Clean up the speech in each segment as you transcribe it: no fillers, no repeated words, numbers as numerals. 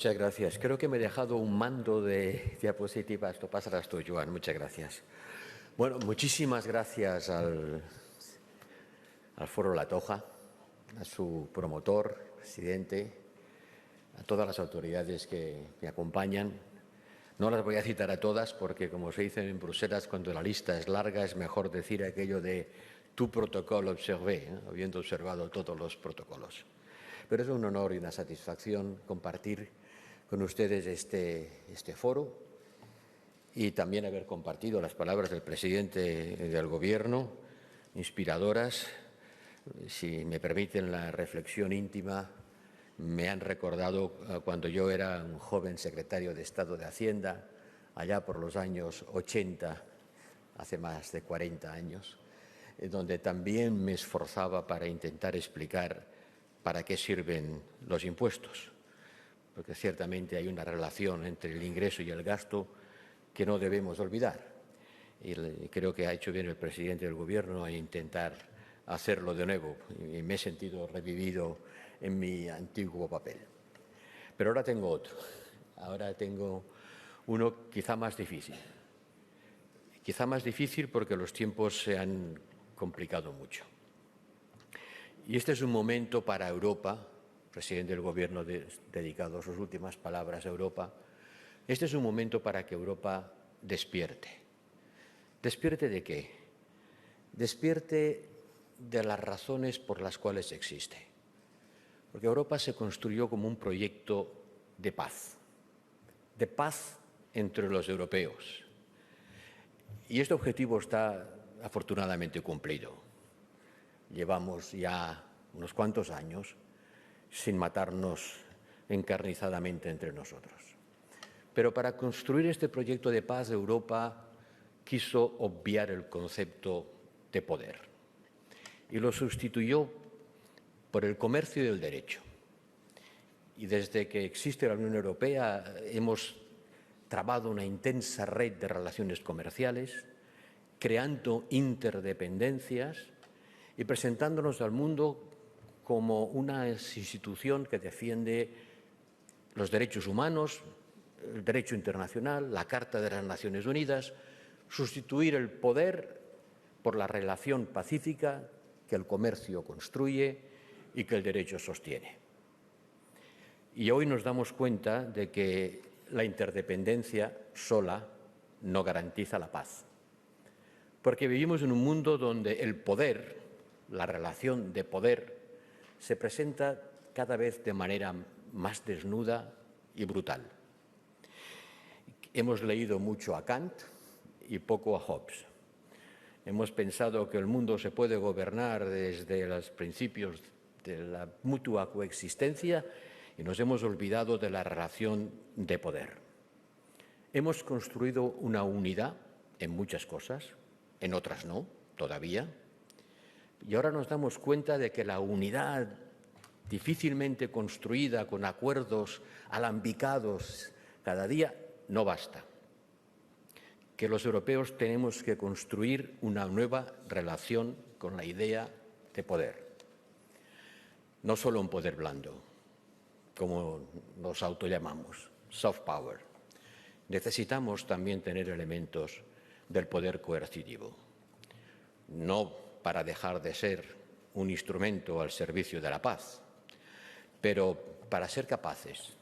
Muchas gracias. Creo que me he dejado un mando de diapositivas. Lo pasarás tú, Joan. Muchas gracias. Bueno, muchísimas gracias al Foro La Toja, a su promotor, presidente, a todas las autoridades que me acompañan. No las voy a citar a todas porque, como se dice en Bruselas, cuando la lista es larga es mejor decir aquello de tu protocolo observé, habiendo observado todos los protocolos. Pero es un honor y una satisfacción compartir con ustedes este foro y también haber compartido las palabras del presidente del Gobierno, inspiradoras. Si me permiten la reflexión íntima, me han recordado cuando yo era un joven secretario de Estado de Hacienda, allá por los años 80, hace más de 40 años, donde también me esforzaba para intentar explicar para qué sirven los impuestos, porque ciertamente hay una relación entre el ingreso y el gasto que no debemos olvidar. Y creo que ha hecho bien el presidente del Gobierno a intentar hacerlo de nuevo y me he sentido revivido en mi antiguo papel. Pero ahora tengo otro. Ahora tengo uno quizá más difícil. Quizá más difícil porque los tiempos se han complicado mucho. Y este es un momento para Europa, el presidente del Gobierno dedicado sus últimas palabras a Europa. Este es un momento para que Europa despierte. ¿Despierte de qué? Despierte de las razones por las cuales existe. Porque Europa se construyó como un proyecto de paz entre los europeos. Y este objetivo está afortunadamente cumplido. Llevamos ya unos cuantos años sin matarnos encarnizadamente entre nosotros. Pero para construir este proyecto de paz, Europa quiso obviar el concepto de poder y lo sustituyó por el comercio y el derecho. Y desde que existe la Unión Europea hemos trabado una intensa red de relaciones comerciales, creando interdependencias y presentándonos al mundo como una institución que defiende los derechos humanos, el derecho internacional, la Carta de las Naciones Unidas, sustituir el poder por la relación pacífica que el comercio construye y que el derecho sostiene. Y hoy nos damos cuenta de que la interdependencia sola no garantiza la paz, porque vivimos en un mundo donde el poder, la relación de poder, se presenta cada vez de manera más desnuda y brutal. Hemos leído mucho a Kant y poco a Hobbes. Hemos pensado que el mundo se puede gobernar desde los principios de la mutua coexistencia y nos hemos olvidado de la relación de poder. Hemos construido una unidad en muchas cosas, en otras no, todavía. Y ahora nos damos cuenta de que la unidad difícilmente construida con acuerdos alambicados cada día no basta. Que los europeos tenemos que construir una nueva relación con la idea de poder. No solo un poder blando, como nos autollamamos, soft power. Necesitamos también tener elementos del poder coercitivo, no para dejar de ser un instrumento al servicio de la paz, pero para ser capaces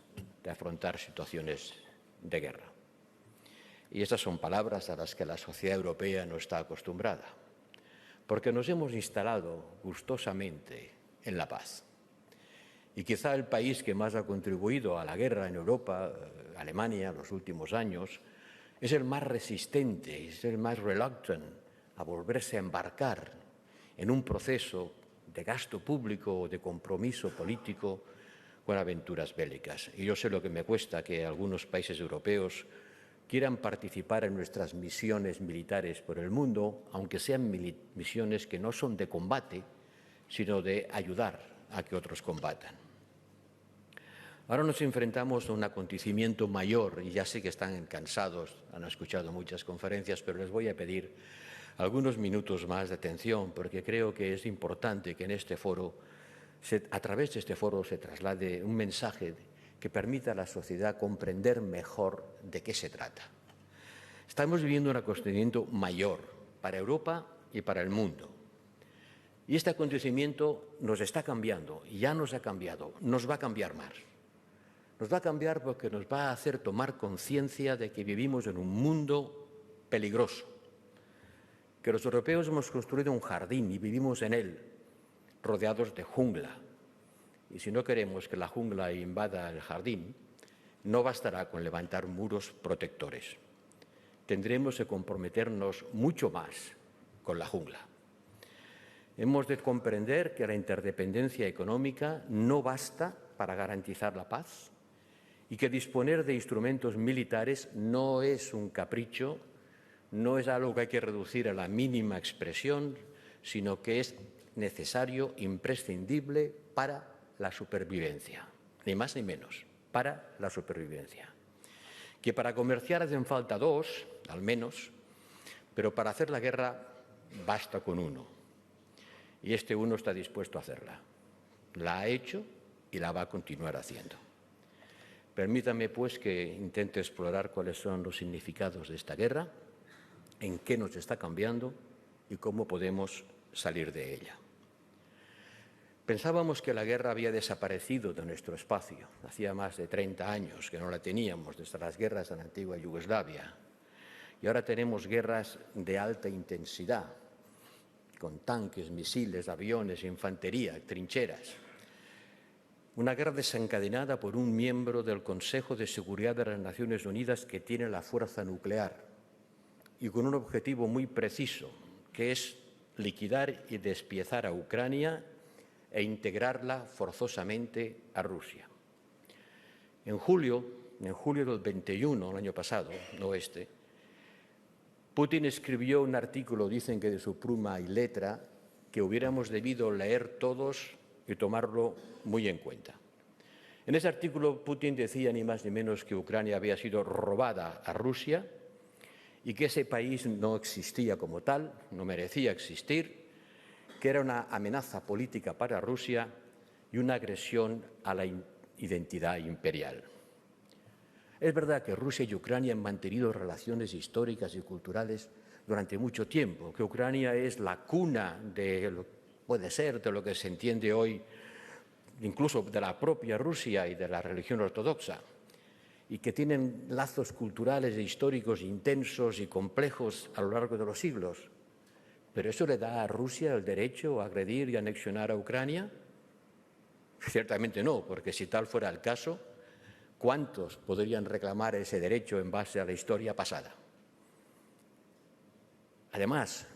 de afrontar situaciones de guerra. Y estas son palabras a las que la sociedad europea no está acostumbrada, porque nos hemos instalado gustosamente en la paz. Y quizá el país que más ha contribuido a la guerra en Europa, Alemania, en los últimos años, es el más resistente, es el más reluctant a volverse a embarcar en un proceso de gasto público o de compromiso político con aventuras bélicas. Y yo sé lo que me cuesta que algunos países europeos quieran participar en nuestras misiones militares por el mundo, aunque sean misiones que no son de combate, sino de ayudar a que otros combatan. Ahora nos enfrentamos a un acontecimiento mayor, y ya sé que están cansados, han escuchado muchas conferencias, pero les voy a pedir algunos minutos más de atención, porque creo que es importante que en este foro, a través de este foro, se traslade un mensaje que permita a la sociedad comprender mejor de qué se trata. Estamos viviendo un acontecimiento mayor para Europa y para el mundo. Y este acontecimiento nos está cambiando, y ya nos ha cambiado, nos va a cambiar más. Nos va a cambiar porque nos va a hacer tomar conciencia de que vivimos en un mundo peligroso, que los europeos hemos construido un jardín y vivimos en él, rodeados de jungla. Y si no queremos que la jungla invada el jardín, no bastará con levantar muros protectores. Tendremos que comprometernos mucho más con la jungla. Hemos de comprender que la interdependencia económica no basta para garantizar la paz y que disponer de instrumentos militares no es un capricho, no es algo que hay que reducir a la mínima expresión, sino que es necesario, imprescindible para la supervivencia, ni más ni menos, para la supervivencia. Que para comerciar hacen falta dos, al menos, pero para hacer la guerra basta con uno. Y este uno está dispuesto a hacerla. La ha hecho y la va a continuar haciendo. Permítame, pues, que intente explorar cuáles son los significados de esta guerra, en qué nos está cambiando y cómo podemos salir de ella. Pensábamos que la guerra había desaparecido de nuestro espacio. Hacía más de 30 años que no la teníamos, desde las guerras de la antigua Yugoslavia. Y ahora tenemos guerras de alta intensidad, con tanques, misiles, aviones, infantería, trincheras. Una guerra desencadenada por un miembro del Consejo de Seguridad de las Naciones Unidas que tiene la fuerza nuclear y con un objetivo muy preciso, que es liquidar y despiezar a Ucrania e integrarla forzosamente a Rusia. En julio del 21, el año pasado, no este, Putin escribió un artículo, dicen que de su pluma y letra, que hubiéramos debido leer todos y tomarlo muy en cuenta. En ese artículo Putin decía ni más ni menos que Ucrania había sido robada a Rusia y que ese país no existía como tal, no merecía existir, que era una amenaza política para Rusia y una agresión a la identidad imperial. Es verdad que Rusia y Ucrania han mantenido relaciones históricas y culturales durante mucho tiempo, que Ucrania es la cuna de lo que se entiende hoy, incluso de la propia Rusia y de la religión ortodoxa, y que tienen lazos culturales e históricos intensos y complejos a lo largo de los siglos. ¿Pero eso le da a Rusia el derecho a agredir y anexionar a Ucrania? Ciertamente no, porque si tal fuera el caso, ¿cuántos podrían reclamar ese derecho en base a la historia pasada? Además,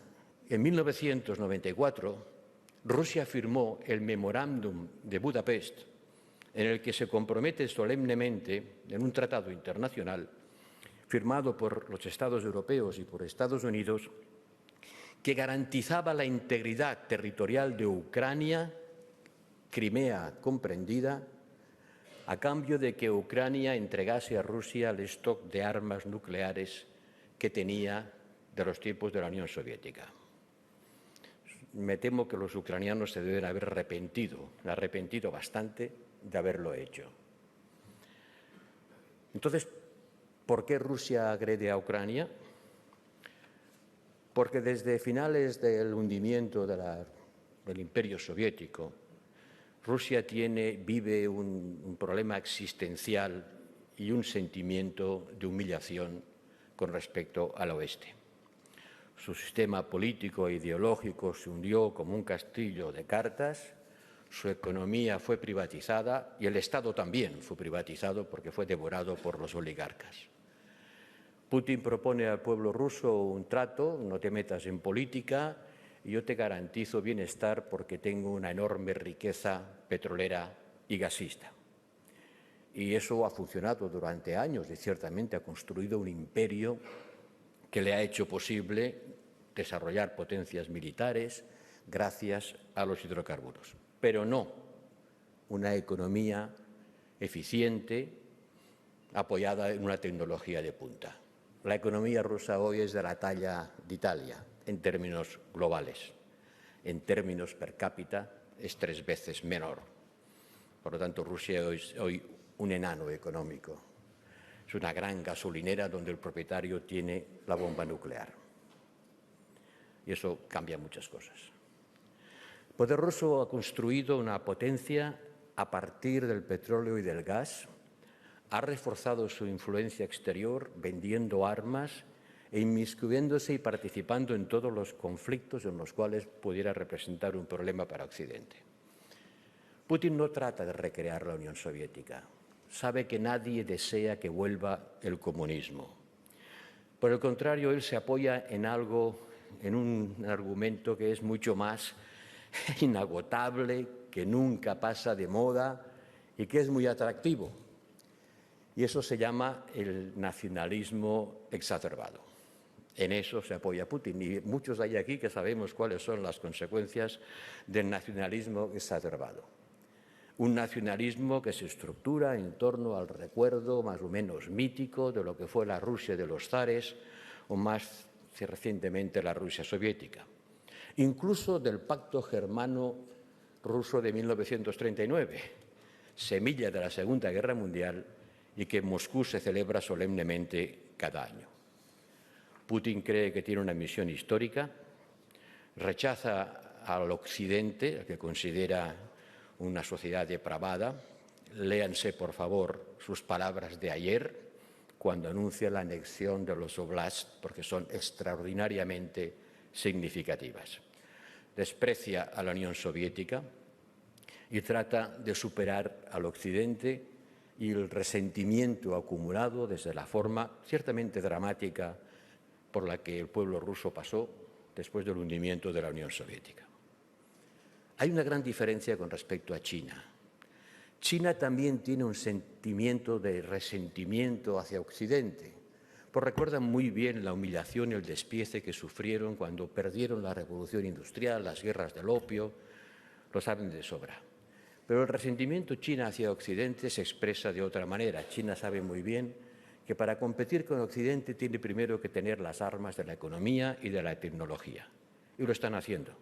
en 1994, Rusia firmó el Memorándum de Budapest, en el que se compromete solemnemente en un tratado internacional firmado por los Estados europeos y por Estados Unidos, que garantizaba la integridad territorial de Ucrania, Crimea comprendida, a cambio de que Ucrania entregase a Rusia el stock de armas nucleares que tenía de los tiempos de la Unión Soviética. Me temo que los ucranianos se deben haber arrepentido bastante de haberlo hecho. Entonces, ¿por qué Rusia agrede a Ucrania? Porque desde finales del hundimiento del Imperio Soviético, Rusia vive un problema existencial y un sentimiento de humillación con respecto al oeste. Su sistema político e ideológico se hundió como un castillo de cartas, su economía fue privatizada y el Estado también fue privatizado porque fue devorado por los oligarcas. Putin propone al pueblo ruso un trato: no te metas en política y yo te garantizo bienestar porque tengo una enorme riqueza petrolera y gasista. Y eso ha funcionado durante años y ciertamente ha construido un imperio que le ha hecho posible desarrollar potencias militares gracias a los hidrocarburos, pero no una economía eficiente apoyada en una tecnología de punta. La economía rusa hoy es de la talla de Italia en términos globales. En términos per cápita es 3 veces menor. Por lo tanto, Rusia es hoy un enano económico. Es una gran gasolinera donde el propietario tiene la bomba nuclear. Y eso cambia muchas cosas. El poder ruso ha construido una potencia a partir del petróleo y del gas, ha reforzado su influencia exterior vendiendo armas e inmiscuyéndose y participando en todos los conflictos en los cuales pudiera representar un problema para Occidente. Putin no trata de recrear la Unión Soviética. Sabe que nadie desea que vuelva el comunismo. Por el contrario, él se apoya en un argumento que es mucho más inagotable, que nunca pasa de moda y que es muy atractivo. Y eso se llama el nacionalismo exacerbado. En eso se apoya Putin. Y muchos hay aquí que sabemos cuáles son las consecuencias del nacionalismo exacerbado. Un nacionalismo que se estructura en torno al recuerdo más o menos mítico de lo que fue la Rusia de los zares o más recientemente la Rusia soviética. Incluso del pacto germano-ruso de 1939, semilla de la Segunda Guerra Mundial y que en Moscú se celebra solemnemente cada año. Putin cree que tiene una misión histórica, rechaza al Occidente, al que considera una sociedad depravada. Léanse, por favor, sus palabras de ayer, cuando anuncia la anexión de los oblasts, porque son extraordinariamente significativas. Desprecia a la Unión Soviética y trata de superar al Occidente y el resentimiento acumulado desde la forma ciertamente dramática por la que el pueblo ruso pasó después del hundimiento de la Unión Soviética. Hay una gran diferencia con respecto a China. China también tiene un sentimiento de resentimiento hacia Occidente. Pues recuerdan muy bien la humillación y el despiece que sufrieron cuando perdieron la revolución industrial, las guerras del opio, lo saben de sobra. Pero el resentimiento chino hacia Occidente se expresa de otra manera. China sabe muy bien que para competir con Occidente tiene primero que tener las armas de la economía y de la tecnología. Y lo están haciendo.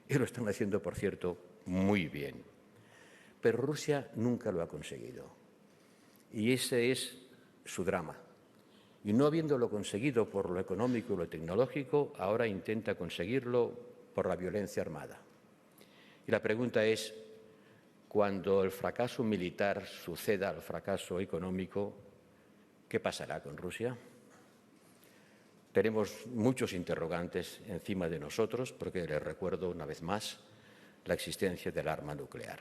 Y lo están haciendo, por cierto, muy bien. Pero Rusia nunca lo ha conseguido. Y ese es su drama. Y no habiéndolo conseguido por lo económico y lo tecnológico, ahora intenta conseguirlo por la violencia armada. Y la pregunta es, cuando el fracaso militar suceda al fracaso económico, ¿qué pasará con Rusia? Tenemos muchos interrogantes encima de nosotros, porque les recuerdo una vez más la existencia del arma nuclear.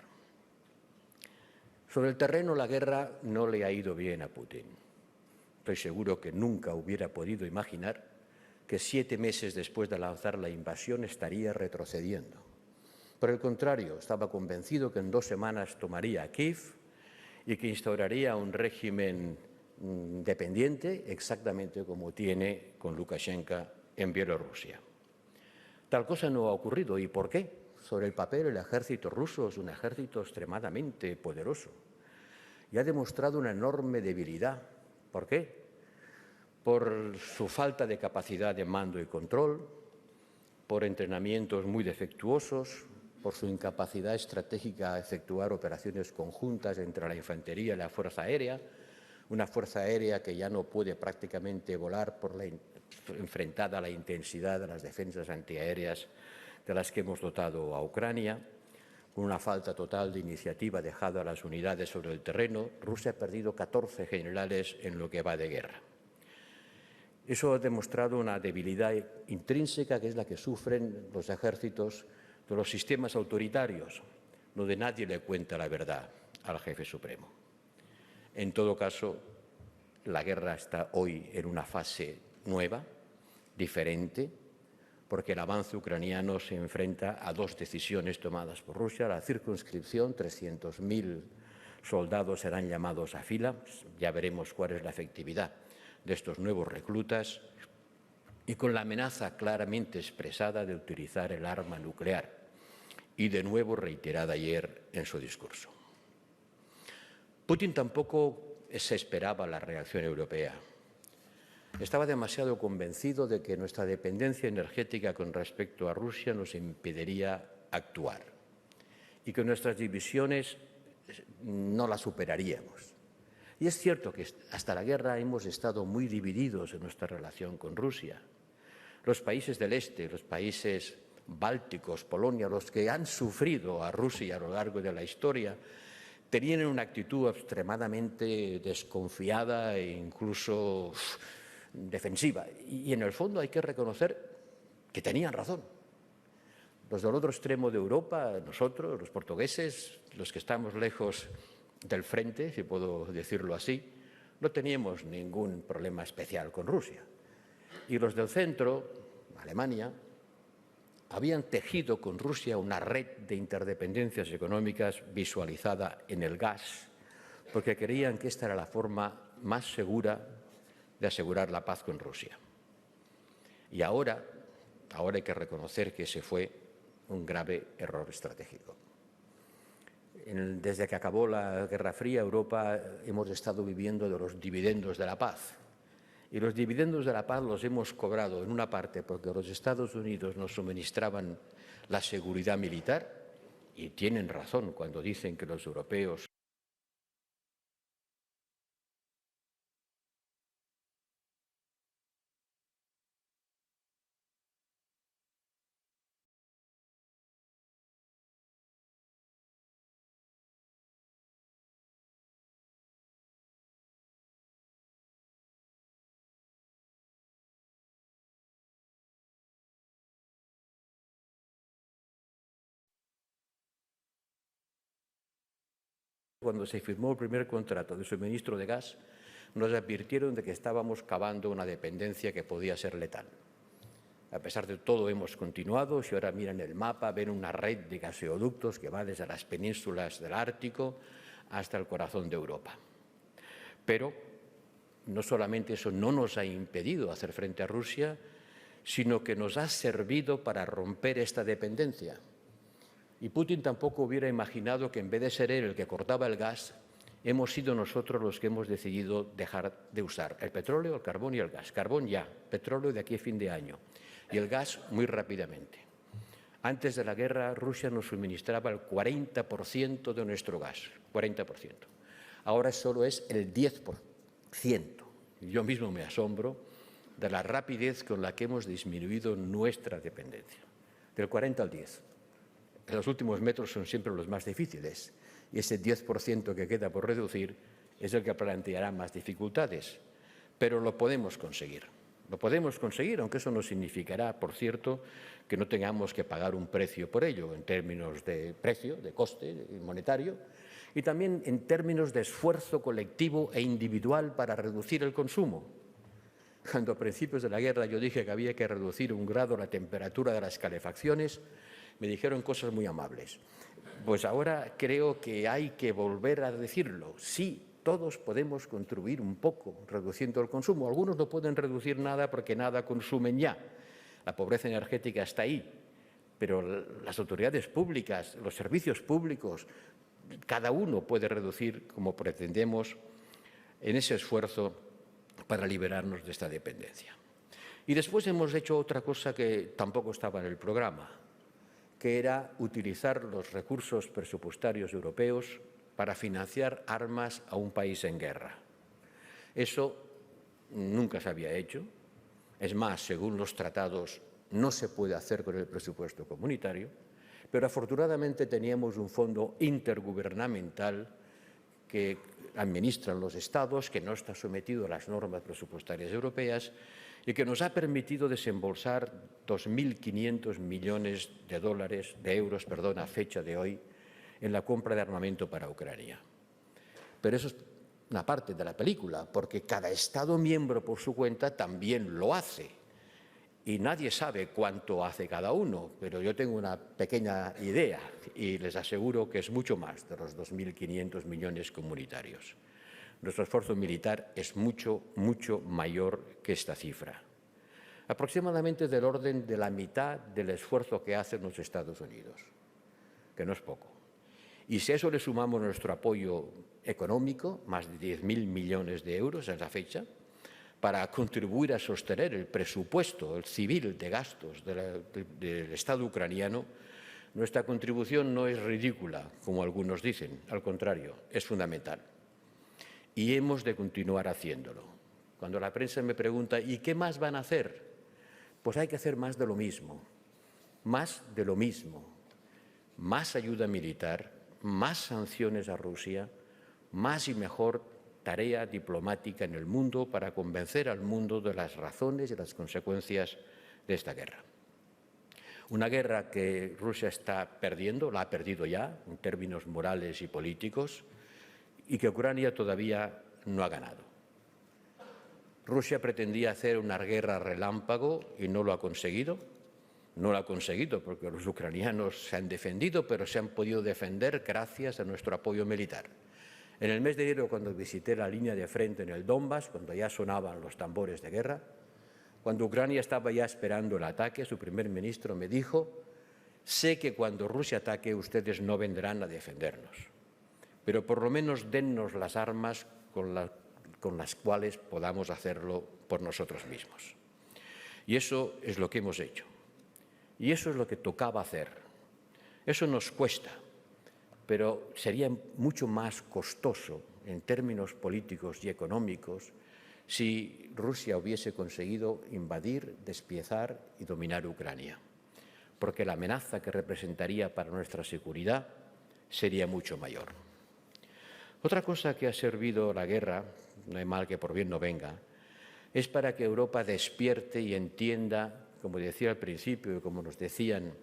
Sobre el terreno, la guerra no le ha ido bien a Putin. Estoy seguro que nunca hubiera podido imaginar que 7 meses después de lanzar la invasión estaría retrocediendo. Por el contrario, estaba convencido que en 2 semanas tomaría Kiev y que instauraría un régimen dependiente, exactamente como tiene con Lukashenko en Bielorrusia. Tal cosa no ha ocurrido. ¿Y por qué? Sobre el papel, el ejército ruso es un ejército extremadamente poderoso y ha demostrado una enorme debilidad. ¿Por qué? Por su falta de capacidad de mando y control, por entrenamientos muy defectuosos, por su incapacidad estratégica a efectuar operaciones conjuntas entre la infantería y la Fuerza Aérea, una Fuerza Aérea que ya no puede prácticamente volar enfrentada a la intensidad de las defensas antiaéreas de las que hemos dotado a Ucrania, con una falta total de iniciativa dejada a las unidades sobre el terreno. Rusia ha perdido 14 generales en lo que va de guerra. Eso ha demostrado una debilidad intrínseca, que es la que sufren los ejércitos de los sistemas autoritarios, donde nadie le cuenta la verdad al jefe supremo. En todo caso, la guerra está hoy en una fase nueva, diferente, porque el avance ucraniano se enfrenta a 2 decisiones tomadas por Rusia: la circunscripción, 300.000 soldados serán llamados a filas, ya veremos cuál es la efectividad de estos nuevos reclutas, y con la amenaza claramente expresada de utilizar el arma nuclear, y de nuevo reiterada ayer en su discurso. Putin tampoco se esperaba la reacción europea. Estaba demasiado convencido de que nuestra dependencia energética con respecto a Rusia nos impediría actuar y que nuestras divisiones no las superaríamos. Y es cierto que hasta la guerra hemos estado muy divididos en nuestra relación con Rusia. Los países del este, los países bálticos, Polonia, los que han sufrido a Rusia a lo largo de la historia, tenían una actitud extremadamente desconfiada e incluso defensiva. Y en el fondo hay que reconocer que tenían razón. Los del otro extremo de Europa, nosotros, los portugueses, los que estamos lejos del frente, si puedo decirlo así, no teníamos ningún problema especial con Rusia. Y los del centro, Alemania, habían tejido con Rusia una red de interdependencias económicas visualizada en el gas, porque creían que esta era la forma más segura de asegurar la paz con Rusia. Y ahora hay que reconocer que ese fue un grave error estratégico. Desde que acabó la Guerra Fría, Europa hemos estado viviendo de los dividendos de la paz. Y los dividendos de la paz los hemos cobrado en una parte porque los Estados Unidos nos suministraban la seguridad militar, y tienen razón cuando dicen que los europeos cuando se firmó el primer contrato de suministro de gas, nos advirtieron de que estábamos cavando una dependencia que podía ser letal. A pesar de todo, hemos continuado. Si ahora miran el mapa, ven una red de gaseoductos que va desde las penínsulas del Ártico hasta el corazón de Europa. Pero no solamente eso no nos ha impedido hacer frente a Rusia, sino que nos ha servido para romper esta dependencia. Y Putin tampoco hubiera imaginado que en vez de ser él el que cortaba el gas, hemos sido nosotros los que hemos decidido dejar de usar el petróleo, el carbón y el gas. Carbón ya, petróleo de aquí a fin de año y el gas muy rápidamente. Antes de la guerra, Rusia nos suministraba el 40% de nuestro gas, 40%. Ahora solo es el 10%. Yo mismo me asombro de la rapidez con la que hemos disminuido nuestra dependencia, del 40 al 10. Los últimos metros son siempre los más difíciles y ese 10% que queda por reducir es el que planteará más dificultades. Pero lo podemos conseguir. Lo podemos conseguir, aunque eso no significará, por cierto, que no tengamos que pagar un precio por ello, en términos de precio, de coste monetario, y también en términos de esfuerzo colectivo e individual para reducir el consumo. Cuando a principios de la guerra yo dije que había que reducir 1 grado la temperatura de las calefacciones, me dijeron cosas muy amables. Pues ahora creo que hay que volver a decirlo. Sí, todos podemos contribuir un poco reduciendo el consumo. Algunos no pueden reducir nada porque nada consumen ya. La pobreza energética está ahí. Pero las autoridades públicas, los servicios públicos, cada uno puede reducir como pretendemos en ese esfuerzo para liberarnos de esta dependencia. Y después hemos hecho otra cosa que tampoco estaba en el programa, que era utilizar los recursos presupuestarios europeos para financiar armas a un país en guerra. Eso nunca se había hecho. Es más, según los tratados, no se puede hacer con el presupuesto comunitario, pero afortunadamente teníamos un fondo intergubernamental que administran los Estados, que no está sometido a las normas presupuestarias europeas y que nos ha permitido desembolsar 2.500 millones de euros a fecha de hoy en la compra de armamento para Ucrania. Pero eso es una parte de la película, porque cada Estado miembro por su cuenta también lo hace. Y nadie sabe cuánto hace cada uno, pero yo tengo una pequeña idea y les aseguro que es mucho más de los 2.500 millones comunitarios. Nuestro esfuerzo militar es mucho, mucho mayor que esta cifra. Aproximadamente del orden de la mitad del esfuerzo que hacen los Estados Unidos, que no es poco. Y si a eso le sumamos nuestro apoyo económico, más de 10.000 millones de euros en la fecha, para contribuir a sostener el presupuesto, el civil de gastos del Estado ucraniano, nuestra contribución no es ridícula, como algunos dicen, al contrario, es fundamental. y hemos de continuar haciéndolo. Cuando la prensa me pregunta ¿y qué más van a hacer? Pues hay que hacer más de lo mismo, más de lo mismo, más ayuda militar, más sanciones a Rusia, más y mejor tarea diplomática en el mundo para convencer al mundo de las razones y las consecuencias de esta guerra. Una guerra que Rusia está perdiendo, la ha perdido ya en términos morales y políticos, y que Ucrania todavía no ha ganado. Rusia pretendía hacer una guerra relámpago y no lo ha conseguido. No lo ha conseguido porque los ucranianos se han defendido, pero se han podido defender gracias a nuestro apoyo militar. En el mes de enero, cuando visité la línea de frente en el Donbass, cuando ya sonaban los tambores de guerra, cuando Ucrania estaba ya esperando el ataque, su primer ministro me dijo: sé que cuando Rusia ataque ustedes no vendrán a defendernos, pero por lo menos dennos las armas con las cuales podamos hacerlo por nosotros mismos. Y eso es lo que hemos hecho. Y eso es lo que tocaba hacer. Eso nos cuesta, pero sería mucho más costoso en términos políticos y económicos si Rusia hubiese conseguido invadir, despiezar y dominar Ucrania, porque la amenaza que representaría para nuestra seguridad sería mucho mayor. Otra cosa que ha servido la guerra, no hay mal que por bien no venga, es para que Europa despierte y entienda, como decía al principio y como nos decían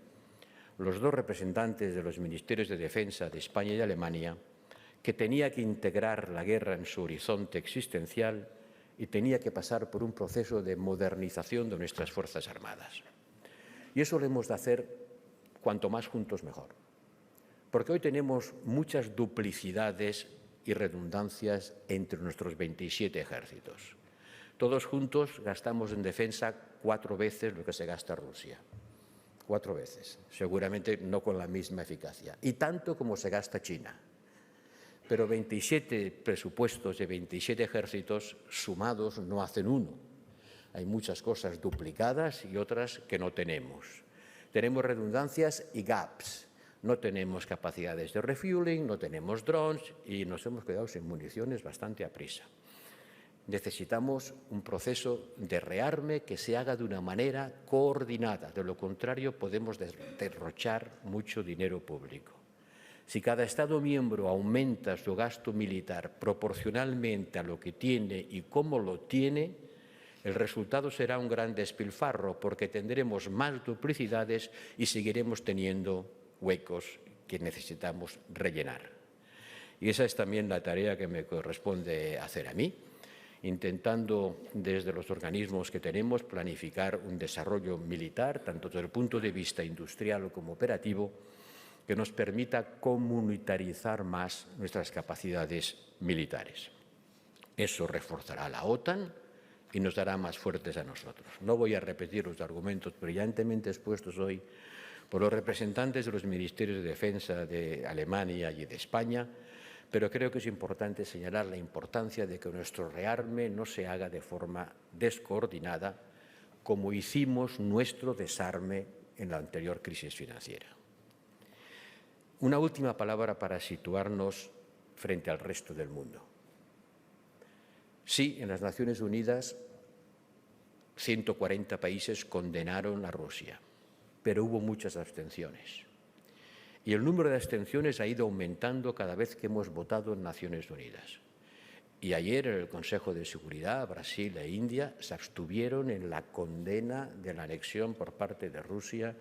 los dos representantes de los ministerios de Defensa de España y de Alemania, que tenía que integrar la guerra en su horizonte existencial y tenía que pasar por un proceso de modernización de nuestras Fuerzas Armadas. Y eso lo hemos de hacer cuanto más juntos mejor, porque hoy tenemos muchas duplicidades y redundancias entre nuestros 27 ejércitos. Todos juntos gastamos en defensa 4 veces lo que se gasta Rusia. 4 veces, seguramente no con la misma eficacia, y tanto como se gasta China. Pero 27 presupuestos de 27 ejércitos sumados no hacen uno. Hay muchas cosas duplicadas y otras que no tenemos. Tenemos redundancias y gaps. No tenemos capacidades de refueling, no tenemos drones y nos hemos quedado sin municiones bastante aprisa. Necesitamos un proceso de rearme que se haga de una manera coordinada. De lo contrario, podemos derrochar mucho dinero público. Si cada Estado miembro aumenta su gasto militar proporcionalmente a lo que tiene y cómo lo tiene, el resultado será un gran despilfarro, porque tendremos más duplicidades y seguiremos teniendo huecos que necesitamos rellenar. Y esa es también la tarea que me corresponde hacer a mí, intentando desde los organismos que tenemos planificar un desarrollo militar, tanto desde el punto de vista industrial como operativo, que nos permita comunitarizar más nuestras capacidades militares. Eso reforzará la OTAN y nos dará más fuertes a nosotros. No voy a repetir los argumentos brillantemente expuestos hoy por los representantes de los ministerios de Defensa de Alemania y de España, pero creo que es importante señalar la importancia de que nuestro rearme no se haga de forma descoordinada, como hicimos nuestro desarme en la anterior crisis financiera. Una última palabra para situarnos frente al resto del mundo. Sí, en las Naciones Unidas 140 países condenaron a Rusia, pero hubo muchas abstenciones. Y el número de abstenciones ha ido aumentando cada vez que hemos votado en Naciones Unidas. Y ayer en el Consejo de Seguridad, Brasil e India se abstuvieron en la condena de la anexión por parte de Rusia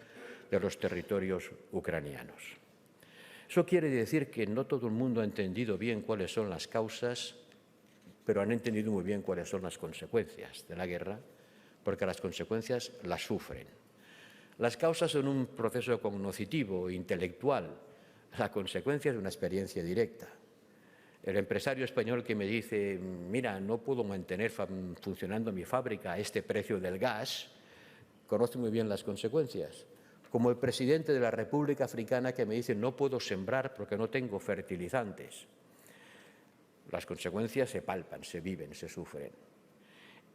de los territorios ucranianos. Eso quiere decir que no todo el mundo ha entendido bien cuáles son las causas, pero han entendido muy bien cuáles son las consecuencias de la guerra, porque las consecuencias las sufren. Las causas son un proceso cognoscitivo, intelectual. La consecuencia es una experiencia directa. El empresario español que me dice, mira, no puedo mantener funcionando mi fábrica a este precio del gas, conoce muy bien las consecuencias. Como el presidente de la República Africana que me dice, no puedo sembrar porque no tengo fertilizantes. Las consecuencias se palpan, se viven, se sufren.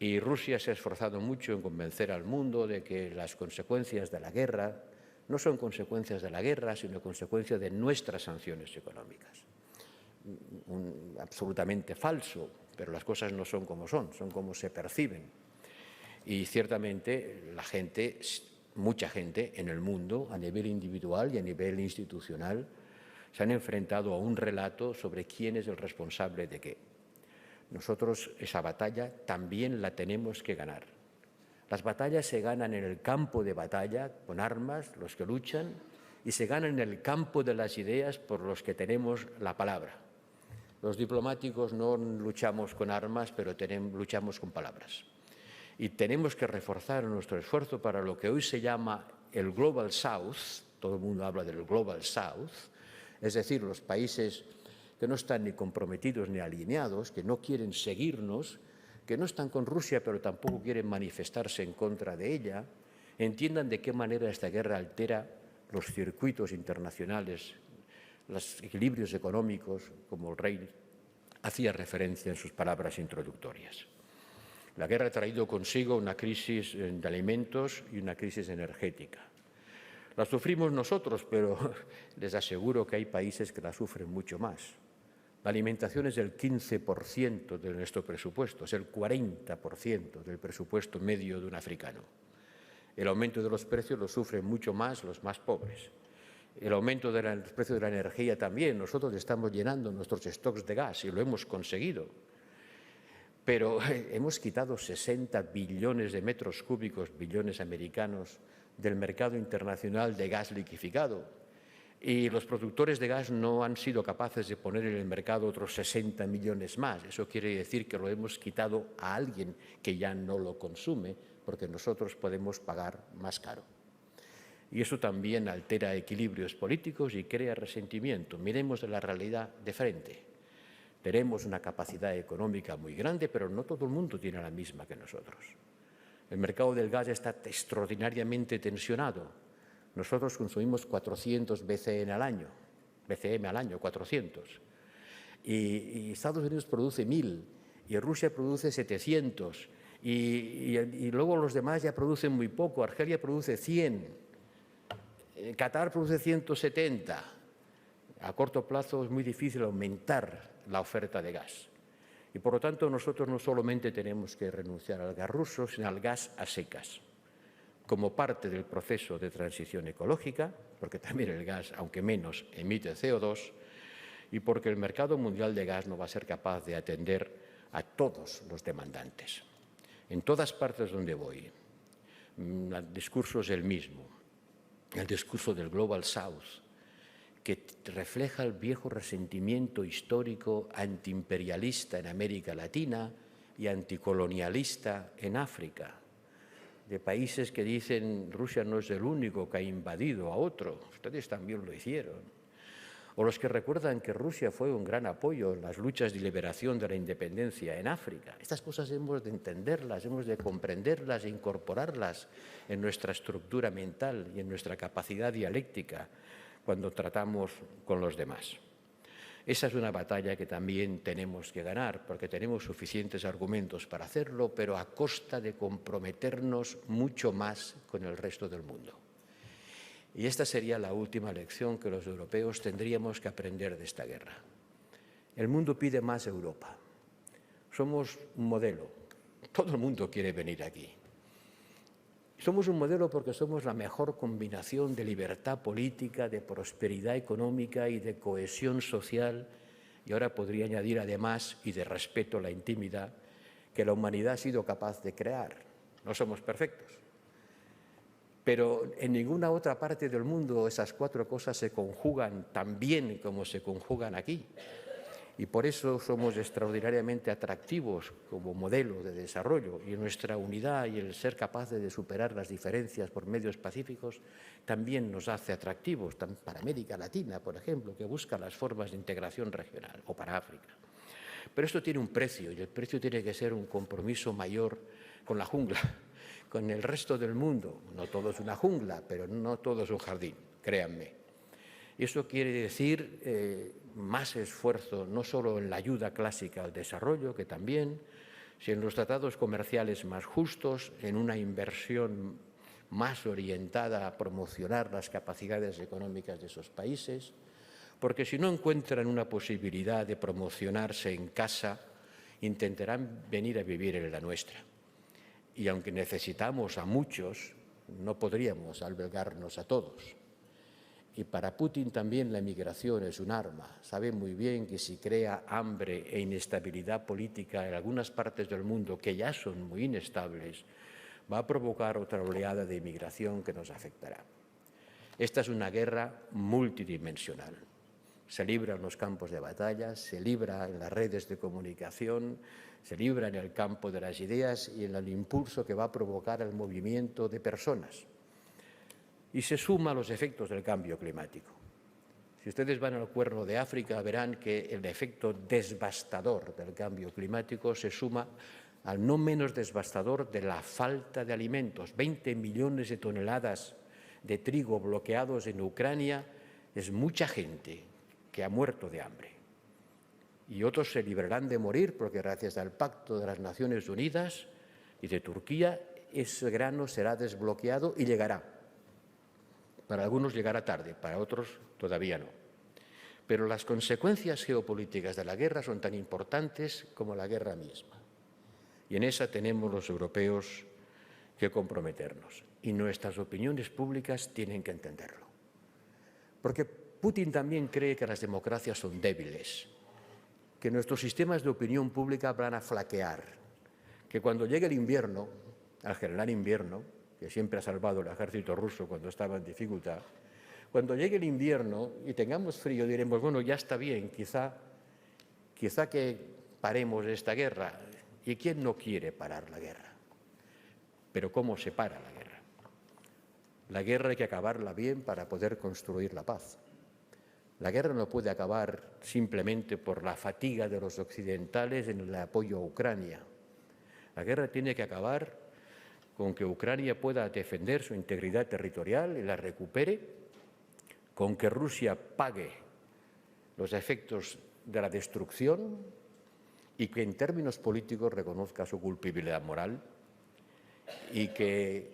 Y Rusia se ha esforzado mucho en convencer al mundo de que las consecuencias de la guerra no son consecuencias de la guerra, sino consecuencias de nuestras sanciones económicas. absolutamente falso, pero las cosas no son como son como se perciben. Y ciertamente la gente, mucha gente en el mundo, a nivel individual y a nivel institucional, se han enfrentado a un relato sobre quién es el responsable de qué. Nosotros esa batalla también la tenemos que ganar. Las batallas se ganan en el campo de batalla, con armas, los que luchan, y se ganan en el campo de las ideas por los que tenemos la palabra. Los diplomáticos no luchamos con armas, pero luchamos con palabras. Y tenemos que reforzar nuestro esfuerzo para lo que hoy se llama el Global South, todo el mundo habla del Global South, es decir, los países que no están ni comprometidos ni alineados, que no quieren seguirnos, que no están con Rusia pero tampoco quieren manifestarse en contra de ella, entiendan de qué manera esta guerra altera los circuitos internacionales, los equilibrios económicos, como el rey hacía referencia en sus palabras introductorias. La guerra ha traído consigo una crisis de alimentos y una crisis energética. La sufrimos nosotros, pero les aseguro que hay países que la sufren mucho más. La alimentación es el 15% de nuestro presupuesto, es el 40% del presupuesto medio de un africano. El aumento de los precios lo sufren mucho más los más pobres. El aumento de los precios de la energía también. Nosotros estamos llenando nuestros stocks de gas y lo hemos conseguido. Pero hemos quitado 60 billones de metros cúbicos, billones americanos, del mercado internacional de gas liquefiado. Y los productores de gas no han sido capaces de poner en el mercado otros 60 millones más. Eso quiere decir que lo hemos quitado a alguien que ya no lo consume, porque nosotros podemos pagar más caro. Y eso también altera equilibrios políticos y crea resentimiento. Miremos la realidad de frente. Tenemos una capacidad económica muy grande, pero no todo el mundo tiene la misma que nosotros. El mercado del gas está extraordinariamente tensionado. Nosotros consumimos 400 BCM al año, 400. Y Estados Unidos produce 1000 y Rusia produce 700. Y luego los demás ya producen muy poco. Argelia produce 100. Qatar produce 170. A corto plazo es muy difícil aumentar la oferta de gas. Y por lo tanto nosotros no solamente tenemos que renunciar al gas ruso, sino al gas a secas, como parte del proceso de transición ecológica, porque también el gas, aunque menos, emite CO2, y porque el mercado mundial de gas no va a ser capaz de atender a todos los demandantes. En todas partes donde voy, el discurso es el mismo, el discurso del Global South, que refleja el viejo resentimiento histórico antiimperialista en América Latina y anticolonialista en África, de países que dicen Rusia no es el único que ha invadido a otro, ustedes también lo hicieron. O los que recuerdan que Rusia fue un gran apoyo en las luchas de liberación de la independencia en África. Estas cosas hemos de entenderlas, hemos de comprenderlas e incorporarlas en nuestra estructura mental y en nuestra capacidad dialéctica cuando tratamos con los demás. Esa es una batalla que también tenemos que ganar, porque tenemos suficientes argumentos para hacerlo, pero a costa de comprometernos mucho más con el resto del mundo. Y esta sería la última lección que los europeos tendríamos que aprender de esta guerra. El mundo pide más Europa. Somos un modelo. Todo el mundo quiere venir aquí. Somos un modelo porque somos la mejor combinación de libertad política, de prosperidad económica y de cohesión social, y ahora podría añadir además, y de respeto a la intimidad, que la humanidad ha sido capaz de crear. No somos perfectos. Pero en ninguna otra parte del mundo esas cuatro cosas se conjugan tan bien como se conjugan aquí. Y por eso somos extraordinariamente atractivos como modelo de desarrollo, y nuestra unidad y el ser capaces de superar las diferencias por medios pacíficos también nos hace atractivos, para América Latina, por ejemplo, que busca las formas de integración regional, o para África. Pero esto tiene un precio, y el precio tiene que ser un compromiso mayor con la jungla, con el resto del mundo. No todo es una jungla, pero no todo es un jardín, créanme. Y eso quiere decir más esfuerzo, no solo en la ayuda clásica al desarrollo, que también, sino en los tratados comerciales más justos, en una inversión más orientada a promocionar las capacidades económicas de esos países, porque si no encuentran una posibilidad de promocionarse en casa, intentarán venir a vivir en la nuestra. Y aunque necesitamos a muchos, no podríamos albergarnos a todos. Y para Putin también la emigración es un arma. Sabe muy bien que si crea hambre e inestabilidad política en algunas partes del mundo que ya son muy inestables, va a provocar otra oleada de inmigración que nos afectará. Esta es una guerra multidimensional. Se libra en los campos de batalla, se libra en las redes de comunicación, se libra en el campo de las ideas y en el impulso que va a provocar el movimiento de personas. Y se suma a los efectos del cambio climático. Si ustedes van al Cuerno de África, verán que el efecto devastador del cambio climático se suma al no menos devastador de la falta de alimentos. 20 millones de toneladas de trigo bloqueados en Ucrania es mucha gente que ha muerto de hambre. Y otros se librarán de morir porque gracias al Pacto de las Naciones Unidas y de Turquía, ese grano será desbloqueado y llegará. Para algunos llegará tarde, para otros todavía no. Pero las consecuencias geopolíticas de la guerra son tan importantes como la guerra misma. Y en esa tenemos los europeos que comprometernos. Y nuestras opiniones públicas tienen que entenderlo. Porque Putin también cree que las democracias son débiles, que nuestros sistemas de opinión pública van a flaquear, que cuando llegue el invierno, al general invierno, que siempre ha salvado el ejército ruso cuando estaba en dificultad, cuando llegue el invierno y tengamos frío diremos, bueno, ya está bien, quizá que paremos esta guerra. ¿Y quién no quiere parar la guerra? Pero ¿cómo se para la guerra? La guerra hay que acabarla bien para poder construir la paz. La guerra no puede acabar simplemente por la fatiga de los occidentales en el apoyo a Ucrania. La guerra tiene que acabar con que Ucrania pueda defender su integridad territorial y la recupere, con que Rusia pague los efectos de la destrucción y que en términos políticos reconozca su culpabilidad moral y que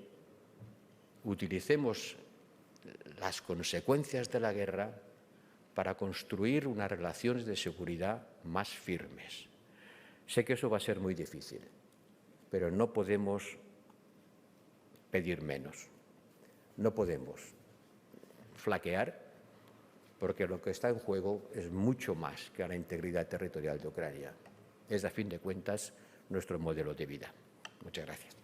utilicemos las consecuencias de la guerra para construir unas relaciones de seguridad más firmes. Sé que eso va a ser muy difícil, pero no podemos pedir menos. No podemos flaquear porque lo que está en juego es mucho más que la integridad territorial de Ucrania. Es, a fin de cuentas, nuestro modelo de vida. Muchas gracias.